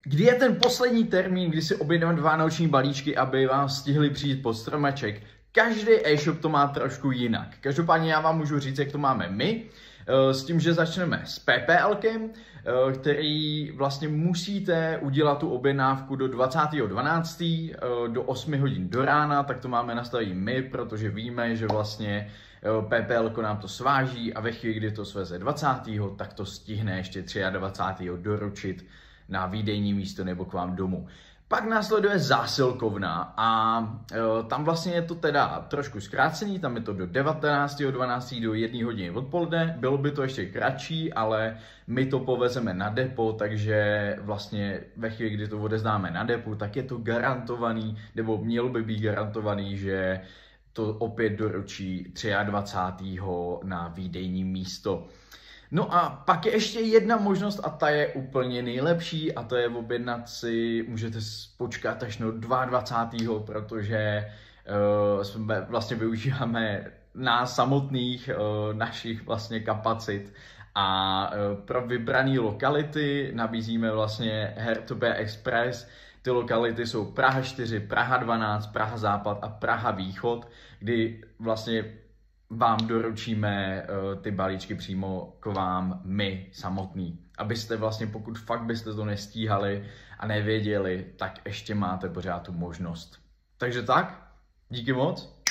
Kdy je ten poslední termín, kdy si objednat vánoční balíčky, aby vám stihli přijít pod stromeček? Každý e-shop to má trošku jinak. Každopádně já vám můžu říct, jak to máme my. S tím, že začneme s PPLkem, který vlastně musíte udělat tu objednávku do 20.12. do 8 hodin do rána, tak to máme nastavit my, protože víme, že vlastně PPL nám to sváží a ve chvíli, kdy to sveze 20., tak to stihne ještě 23. doručit na výdejní místo nebo k vám domů. Pak následuje zásilkovna a tam vlastně je to teda trošku zkrácený, tam je to do 19.12. do 1 hodiny odpoledne, bylo by to ještě kratší, ale my to povezeme na depo, takže vlastně ve chvíli, kdy to odezdáme na depo, tak je to garantovaný, nebo mělo by být garantovaný, že to opět doručí 23. na výdejní místo. No a pak je ještě jedna možnost a ta je úplně nejlepší a to je objednat si, můžete počkat až do 22., protože vlastně využíváme nás samotných, našich vlastně kapacit a pro vybrané lokality nabízíme vlastně Her2Be Express. Ty lokality jsou Praha 4, Praha 12, Praha Západ a Praha Východ, kdy vlastně vám doručíme ty balíčky přímo k vám my samotný. Abyste vlastně, pokud fakt byste to nestíhali a nevěděli, tak ještě máte pořád tu možnost. Takže tak, díky moc.